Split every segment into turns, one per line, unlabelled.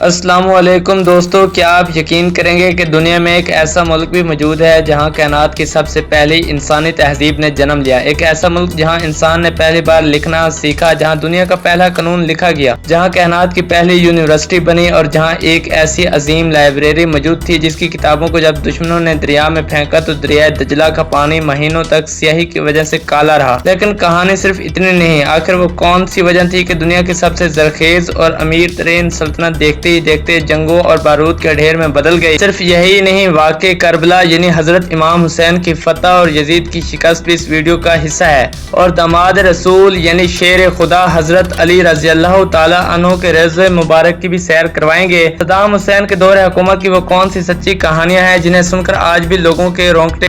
السلام علیکم دوستو، کیا آپ یقین کریں گے کہ دنیا میں ایک ایسا ملک بھی موجود ہے جہاں کائنات کی سب سے پہلی انسانی تہذیب نے جنم لیا۔ ایک ایسا ملک جہاں انسان نے پہلی بار لکھنا سیکھا، جہاں دنیا کا پہلا قانون لکھا گیا، جہاں کائنات کی پہلی یونیورسٹی بنی اور جہاں ایک ایسی عظیم لائبریری موجود تھی جس کی کتابوں کو جب دشمنوں نے دریا میں پھینکا تو دریائے دجلہ کا پانی مہینوں تک سیاہی کی وجہ سے کالا رہا۔ لیکن کہانی صرف اتنی نہیں، آخر وہ کون سی وجہ تھی کہ دنیا کی سب سے زرخیز اور امیر ترین سلطنت دیکھتے ہی دیکھتے جنگوں اور بارود کے ڈھیر میں بدل گئی۔ صرف یہی نہیں، واقع کربلا یعنی حضرت امام حسین کی فتح اور یزید کی شکست بھی اس ویڈیو کا حصہ ہے، اور داماد رسول یعنی شیر خدا حضرت علی رضی اللہ تعالی عنہ کے روضہ مبارک کی بھی سیر کروائیں گے۔ صدام حسین کے دور حکومت کی وہ کون سی سچی کہانیاں ہیں جنہیں سن کر آج بھی لوگوں کے رونگٹے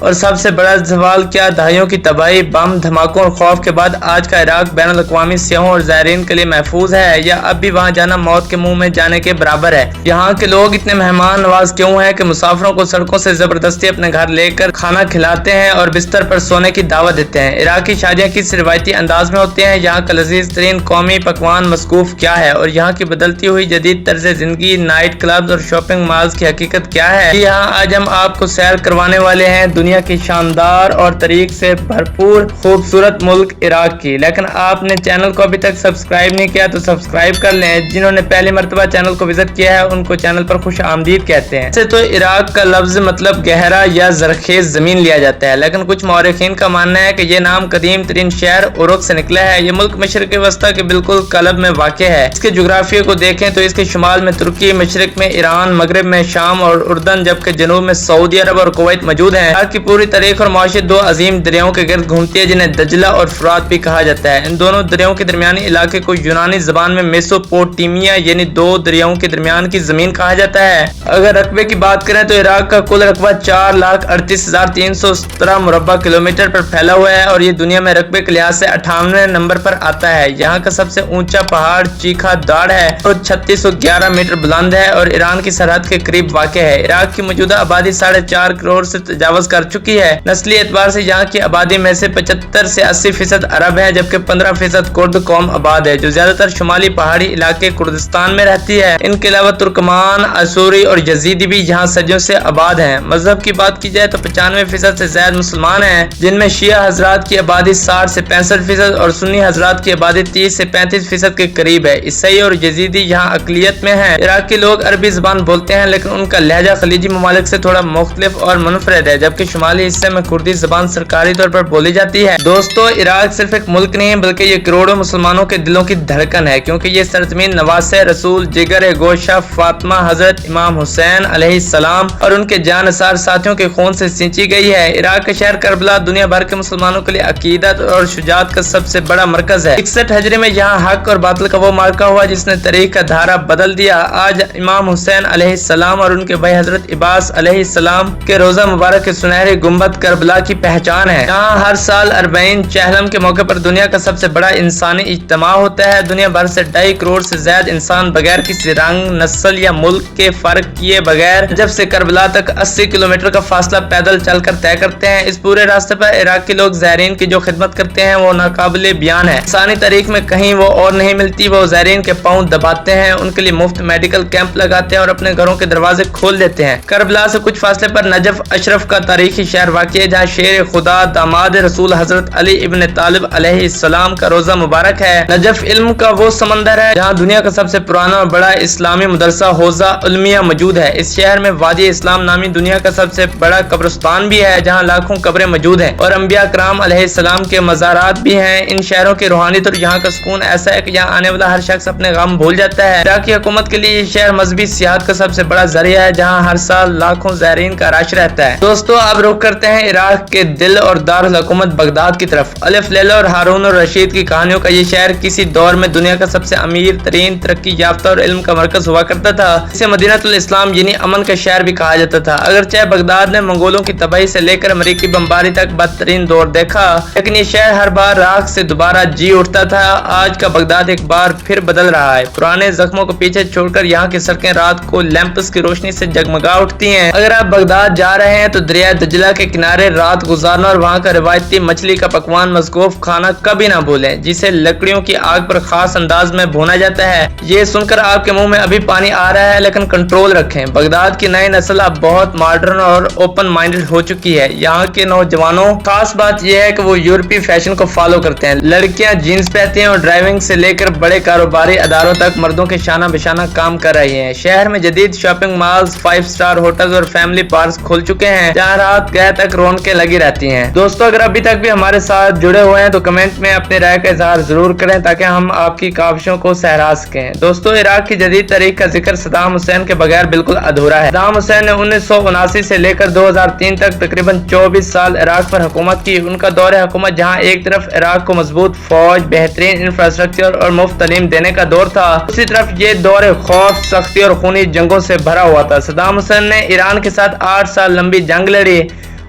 اور سب سے بڑا سوال، کیا دہائیوں کی تباہی، بم دھماکوں اور خوف کے بعد آج کا عراق بین الاقوامی سیاحوں اور زائرین کے لیے محفوظ ہے، یا اب بھی وہاں جانا موت کے منہ میں جانے کے برابر ہے؟ یہاں کے لوگ اتنے مہمان نواز کیوں ہیں کہ مسافروں کو سڑکوں سے زبردستی اپنے گھر لے کر کھانا کھلاتے ہیں اور بستر پر سونے کی دعوت دیتے ہیں؟ عراق کی شادیاں کس روایتی انداز میں ہوتی ہیں؟ یہاں کا لذیذ ترین قومی پکوان مسکوف کیا ہے؟ اور یہاں کی بدلتی ہوئی جدید طرز زندگی، نائٹ کلبز اور شاپنگ مالز کی حقیقت کیا ہے؟ یہاں آج ہم آپ کو سیر کروانے والے ہیں دنیا کی شاندار اور تاریخ سے بھرپور خوبصورت ملک عراق کی۔ لیکن آپ نے چینل کو ابھی تک سبسکرائب نہیں کیا تو سبسکرائب کر لیں۔ جنہوں نے پہلی مرتبہ چینل کو وزٹ کیا ہے ان کو چینل پر خوش آمدید کہتے ہیں۔ ویسے تو عراق کا لفظ مطلب گہرا یا زرخیز زمین لیا جاتا ہے، لیکن کچھ مورخین کا ماننا ہے کہ یہ نام قدیم ترین شہر عرق سے نکلا ہے۔ یہ ملک مشرق وسطی کے بالکل قلب میں واقع ہے۔ اس کے جغرافیے کو دیکھیں تو اس کے شمال میں ترکی، مشرق میں ایران، مغرب میں شام اور اردن، جبکہ جنوب میں سعودی عرب اور کویت موجود ہیں۔ عراق کی پوری تاریخ اور معیشت دو عظیم دریاؤں کے گرد گھومتی ہے جنہیں دجلہ اور فرات بھی کہا جاتا ہے۔ ان دونوں دریاؤں کے درمیانی علاقے کو یونانی زبان میں میسوپوٹیمیا یعنی دو دریاؤں کے درمیان کی زمین کہا جاتا ہے۔ اگر رقبے کی بات کریں تو عراق کا کل رقبہ 4,38,317 مربع کلومیٹر پر پھیلا ہوا ہے اور یہ دنیا میں رقبے کے لحاظ سے 98ویں نمبر پر آتا ہے۔ یہاں کا سب سے اونچا پہاڑ چیخا داڑ ہے اور 3611 میٹر بلند ہے اور ایران کی سرحد کے قریب واقع ہے۔ عراق کی موجودہ آبادی 4.5 کروڑ سے تجاوز کر چکی ہے۔ نسلی اعتبار سے یہاں کی آبادی میں سے 75 سے 80% عرب ہے، جبکہ 15% کرد قوم آباد ہے جو زیادہ تر شمالی پہاڑی علاقے کردستان میں رہتی ہے۔ ان کے علاوہ ترکمان، آشوری اور یزیدی بھی یہاں صدیوں سے آباد ہیں۔ مذہب کی بات کی جائے تو 95% سے زائد مسلمان ہیں، جن میں شیعہ حضرات کی آبادی 60 سے 65% اور سنی حضرات کی آبادی 30 سے 35% کے قریب ہے۔ عیسائی اور یزیدی یہاں اقلیت میں ہیں۔ عراق کے لوگ عربی زبان بولتے ہیں، لیکن ان کا لہجہ خلیجی ممالک سے تھوڑا مختلف اور منفرد ہے، جبکہ شمالی حصے میں کردی زبان سرکاری طور پر بولی جاتی ہے۔ دوستو، عراق صرف ایک ملک نہیں بلکہ یہ کروڑوں مسلمانوں کے دلوں کی دھڑکن ہے، کیونکہ یہ سرزمین نواسہ رسول، جگر گوشہ فاطمہ حضرت امام حسین علیہ السلام اور ان کے جانثار ساتھیوں کے خون سے سینچی گئی ہے۔ عراق کا شہر کربلا دنیا بھر کے مسلمانوں کے لیے عقیدت اور شجاعت کا سب سے بڑا مرکز ہے۔ 61 ہجری میں یہاں حق اور باطل کا وہ معرکہ ہوا جس نے تاریخ کا دھارا بدل دیا۔ آج امام حسین علیہ السلام اور ان کے بھائی حضرت عباس علیہ السلام کے روضہ مبارک کے سنہری گنبد کربلا کی پہچان ہے۔ یہاں ہر سال اربعین چہلم کے موقع پر دنیا کا سب سے بڑا انسانی اجتماع ہوتا ہے۔ دنیا بھر سے 2.5 کروڑ سے زائد انسان بغیر کسی رنگ، نسل یا ملک کے فرق کیے بغیر نجف سے کربلا تک 80 کلومیٹر کا فاصلہ پیدل چل کر طے کرتے ہیں۔ اس پورے راستے پر عراق کے لوگ زائرین کی جو خدمت کرتے ہیں وہ ناقابل بیان ہے۔ انسانی تاریخ میں کہیں وہ اور نہیں ملتی۔ وہ زائرین کے پاؤں دباتے ہیں، ان کے لیے مفت میڈیکل کیمپ لگاتے ہیں اور اپنے گھروں کے دروازے کھول دیتے ہیں۔ کربلا سے کچھ فاصلے پر نجف اشرف کا تاریخی شہر واقع ہے، جہاں شیر خدا داماد رسول حضرت علی ابن طالب علیہ السلام کا روضہ مبارک ہے۔ نجف علم کا وہ سمندر ہے جہاں دنیا کا سب سے پرانا اور بڑا اسلامی مدرسہ حوزہ علمیہ موجود ہے۔ اس شہر میں وادی اسلام نامی دنیا کا سب سے بڑا قبرستان بھی ہے، جہاں لاکھوں قبریں موجود ہیں اور انبیاء کرام علیہ السلام کے مزارات بھی ہیں۔ ان شہروں کی روحانیت اور یہاں کا سکون ایسا ہے کہ یہاں آنے والا ہر شخص اپنے غم بھول جاتا ہے۔ عراقی حکومت کے لیے یہ شہر مذہبی سیاحت کا سب سے بڑا ذریعہ ہے، جہاں ہر سال لاکھوں زائرین کا رش رہتا ہے۔ دوستو، اب رخ کرتے ہیں عراق کے دل اور دارالحکومت بغداد کی طرف۔ الف لیلا اور ہارون الرشید کی کہانیوں کا یہ شہر کسی دور میں دنیا کا سب سے امیر ترین، ترقی یافتہ اور علم کا مرکز ہوا کرتا تھا۔ اسے مدینہ الاسلام یعنی امن کا شہر بھی کہا جاتا تھا۔ اگرچہ بغداد نے منگولوں کی تباہی سے لے کر امریکی بمباری تک بدترین دور دیکھا، لیکن یہ شہر ہر بار راکھ سے دوبارہ جی اٹھتا تھا۔ آج کا بغداد ایک بار پھر بدل رہا ہے۔ پرانے زخموں کو پیچھے چھوڑ کر یہاں کی سڑکیں رات کو لیمپس کی روشنی سے جگمگا اٹھتی ہیں۔ اگر آپ بغداد جا رہے ہیں تو دریائے दज्ला के किनारे रात गुजारना और वहाँ का रिवायती मछली का पकवान मज़कूफ खाना कभी ना भूलें, जिसे लकड़ियों की आग पर खास अंदाज में भुना जाता है। ये सुनकर आपके मुंह में अभी पानी आ रहा है, लेकिन कंट्रोल रखें। बगदाद की नई नस्ल अब बहुत मॉडर्न और ओपन माइंडेड हो चुकी है। यहाँ के नौजवानों खास बात यह है कि वो यूरोपीय फैशन को फॉलो करते हैं। लड़कियां जीन्स पहनती हैं और ड्राइविंग से लेकर बड़े कारोबारी अदारों तक मर्दों के शाना बिशाना काम कर रही हैं। शहर में जदीद शॉपिंग मॉल्स, 5 स्टार होटल्स और फैमिली पार्क खुल चुके हैं, जहाँ रात गए तक रौनकें लगी रहती हैं। दोस्तों, अगर अभी तक भी हमारे साथ जुड़े हुए हैं तो कमेंट में अपनी राय का इजहार जरूर करें, ताकि हम आपकी काविशों को सहरा सकें। दोस्तों, इराक की जदीद तारीख का जिक्र सद्दाम हुसैन के बगैर बिल्कुल अधूरा है। सद्दाम हुसैन ने 1979 से लेकर 2003 तक तकरीबन 24 साल इराक पर हुकूमत की। उनका दौर हुकूमत जहाँ एक तरफ इराक को मजबूत फौज, बेहतरीन इंफ्रास्ट्रक्चर और मुफ्त तालीम देने का दौर था, दूसरी तरफ ये दौर खौफ, सख्ती और खूनी जंगों से भरा हुआ था। सद्दाम हुसैन ने ईरान के साथ 8 साल लंबी जंग लड़ी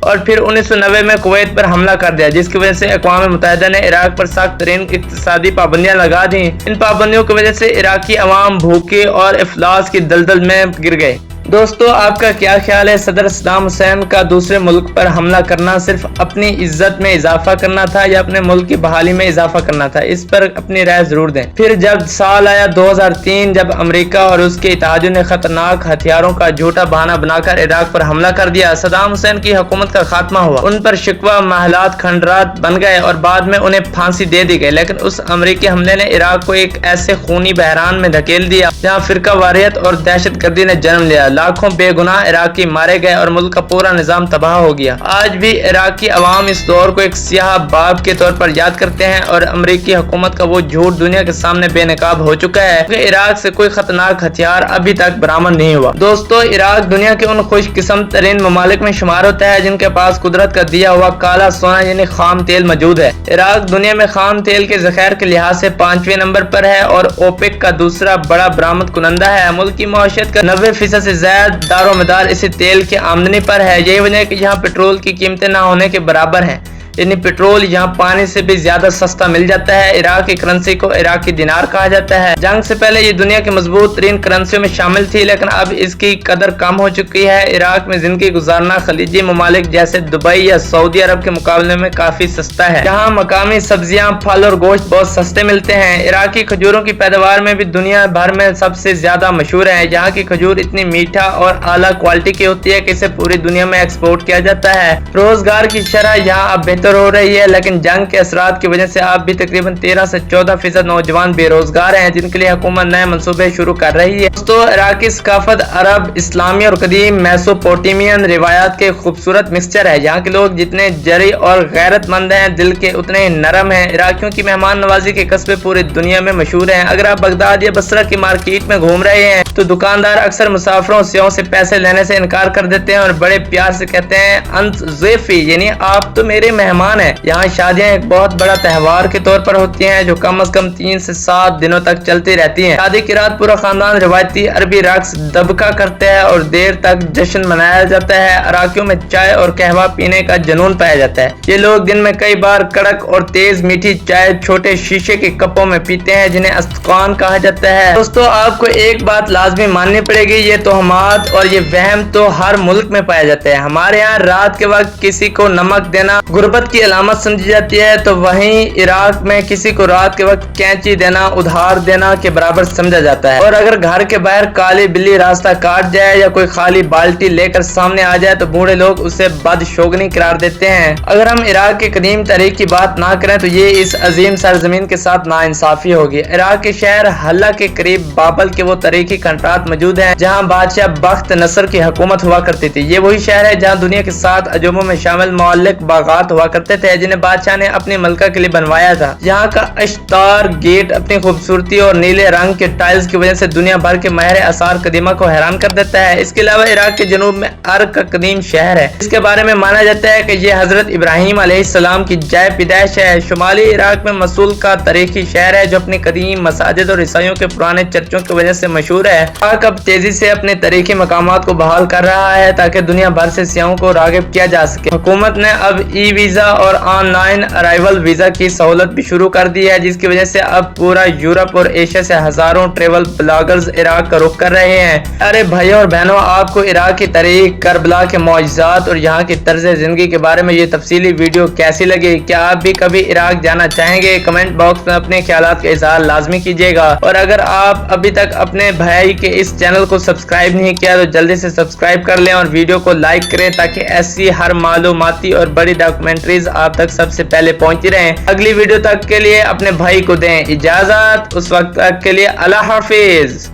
और फिर 1990 में कुवैत पर हमला कर दिया, जिसकी वजह से अक़वाम मुत्तहिदा ने इराक पर सख्त तरीन इक़्तिसादी पाबंदियां लगा दी। इन पाबंदियों की वजह से इराकी अवाम भूखे और इफलास की दलदल में गिर गए। दोस्तों, आपका क्या ख्याल है? सदर सद्दाम हुसैन का दूसरे मुल्क पर हमला करना सिर्फ अपनी इज्जत में इजाफा करना था या अपने मुल्क की बहाली में इजाफा करना था? इस पर अपनी राय जरूर दें। फिर जब साल आया 2003, जब अमेरिका और उसके इत्तेहादियों ने खतरनाक हथियारों का झूठा बहाना बनाकर इराक पर हमला कर दिया, सद्दाम हुसैन की हुकूमत का खात्मा हुआ। उन पर शिकवा महलात खंडरात बन गए और बाद में उन्हें फांसी दे दी गई। लेकिन उस अमेरिकी हमले ने इराक को एक ऐसे खूनी बहरान में धकेल दिया जहाँ फिरका वारियत और दहशत गर्दी ने जन्म लिया। लाखों बेगुनाह इराकी मारे गए और मुल्क का पूरा निजाम तबाह हो गया। आज भी इराकी अवाम इस दौर को एक सियाह बाब के तौर पर याद करते हैं और अमेरिकी हुकूमत का वो झूठ दुनिया के सामने बेनकाब हो चुका है कि इराक से कोई खतरनाक हथियार अभी तक बरामद नहीं हुआ। दोस्तों, इराक दुनिया के उन खुश किस्म तरीन ममालिक में शुमार होता है जिनके पास कुदरत का दिया हुआ काला सोना यानी खाम तेल मौजूद है। इराक दुनिया में खाम तेल के ज़ख़ायर के लिहाज से 5वें नंबर पर है और ओपेक का दूसरा बड़ा बरामद कुनंदा है। मुल्क की मईशत का 90% से ज्यादा दारोमदार इसी तेल की आमदनी पर है। यही वजह है कि यहाँ पेट्रोल की कीमतें ना होने के बराबर हैं, यानी पेट्रोल यहाँ पानी से भी ज्यादा सस्ता मिल जाता है। इराक की करेंसी को इराकी दिनार कहा जाता है। जंग से पहले ये दुनिया की मजबूत तरीन करेंसियों में शामिल थी, लेकिन अब इसकी कदर कम हो चुकी है। इराक में जिंदगी गुजारना खलीजी ममालिक जैसे दुबई या सऊदी अरब के मुकाबले में काफी सस्ता है। यहाँ मकामी सब्जियां, फल और गोश्त बहुत सस्ते मिलते हैं। इराकी खजूरों की पैदावार में भी दुनिया भर में सबसे ज्यादा मशहूर है। यहाँ की खजूर इतनी मीठा और आला क्वालिटी की होती है कि इसे पूरी दुनिया में एक्सपोर्ट किया जाता है। रोजगार की शरह यहाँ अब हो रही है, लेकिन जंग के असरात की वजह से आप भी तकरीबन 13 से 14% नौजवान बेरोजगार हैं, जिनके लिए हुकूमत नए मंसूबे शुरू कर रही है। दोस्तों, इराकी सकाफत अरब, इस्लामी और कदीम मेसोपोटामियन रिवायात के खूबसूरत मिक्सचर है। यहाँ के लोग जितने जरी और गैरतमंद हैं, दिल के उतने ही नरम हैं। इराकियों की मेहमान नवाजी के कस्बे पूरी दुनिया में मशहूर हैं। अगर आप बगदाद या बसरा की मार्केट में घूम रहे हैं तो दुकानदार अक्सर मुसाफिरों से पैसे लेने से इनकार कर देते हैं और बड़े प्यार से कहते हैं अंत ज़ैफ़ी, यानी आप तो मेरे मेहमान है। यहाँ शादियां एक बहुत बड़ा त्योहार के तौर पर होती हैं, जो कम से कम 3 से 7 दिनों तक चलती रहती हैं। शादी की रात पूरा खानदान रिवायती अरबी रक्स दबका करते हैं और देर तक जश्न मनाया जाता है। इराकियों में चाय और कहवा पीने का जुनून पाया जाता है। ये लोग दिन में कई बार कड़क और तेज मीठी चाय छोटे शीशे के कपों में पीते हैं, जिन्हें अस्तकान कहा जाता है। दोस्तों, आपको एक बात लाजमी माननी पड़ेगी, ये तोहमात और ये वहम तो हर मुल्क में पाया जाता है। हमारे यहाँ रात के वक्त किसी को नमक देना गुर्बत की अलामत समझी जाती है, तो वहीं इराक में किसी को रात के वक्त कैंची देना उधार देना के बराबर समझा जाता है। और अगर घर के बाहर काली बिल्ली रास्ता काट जाए या कोई खाली बाल्टी लेकर सामने आ जाए तो बूढ़े लोग उसे बदशोगनी करार देते हैं। अगर हम इराक के कदीम तारीख की बात ना करें तो ये इस अजीम सरजमीन के साथ नाइंसाफी होगी। इराक के शहर हल्ला के करीब बाबल के वो तारीखी खंडरात मौजूद हैं जहाँ बादशाह बख्त नसर की हुकूमत हुआ करती थी। ये वही शहर है जहाँ दुनिया के 7 अजूबों में शामिल मौलिक बागात हुआ करते थे, जिन्हें बादशाह ने अपनी मलका के लिए बनवाया था। यहाँ का अश्तार गेट अपनी खूबसूरती और नीले रंग के टाइल्स की वजह से दुनिया भर के माहिर आसार कदीमा को हैरान कर देता है। इसके अलावा इराक के जनूब में अर्क का कदीम शहर है, इसके बारे में माना जाता है कि यह हजरत इब्राहिम अलैहिस्सलाम की जाय पैदाइश है। शुमाली इराक में मसूल का तारीखी शहर है, जो अपनी कदीम मसाजिद और ईसाइयों के पुराने चर्चों की वजह से मशहूर है। इराक अब तेजी से अपने तारीखी मकामात को बहाल कर रहा है ताकि दुनिया भर से सियाहों को रागिब किया जा सके। हुकूमत ने अब ई वीजा वीजा और ऑनलाइन अराइवल वीजा की सहूलत भी शुरू कर दी है, जिसकी वजह से अब पूरा यूरोप और एशिया से हजारों ट्रेवल ब्लॉगर्स इराक का रुख कर रहे हैं। अरे भाइयों और बहनों, आपको इराक की तारीख, करबला के मौजज़ात और यहाँ की तर्ज जिंदगी के बारे में ये तफसीली वीडियो कैसी लगी? क्या आप भी कभी इराक जाना चाहेंगे? कमेंट बॉक्स में अपने ख्यालात का इजहार लाजमी कीजिएगा। और अगर आप अभी तक अपने भाई के इस चैनल को सब्सक्राइब नहीं किया तो जल्दी से सब्सक्राइब कर लें और वीडियो को लाइक करें, ताकि ऐसी हर मालूमाती और बड़ी डॉक्यूमेंट्रीज आप तक सबसे पहले पहुंचती रहें। अगली वीडियो तक के लिए अपने भाई को दें इजाजत। उस वक्त तक के लिए अल्लाह हाफिज।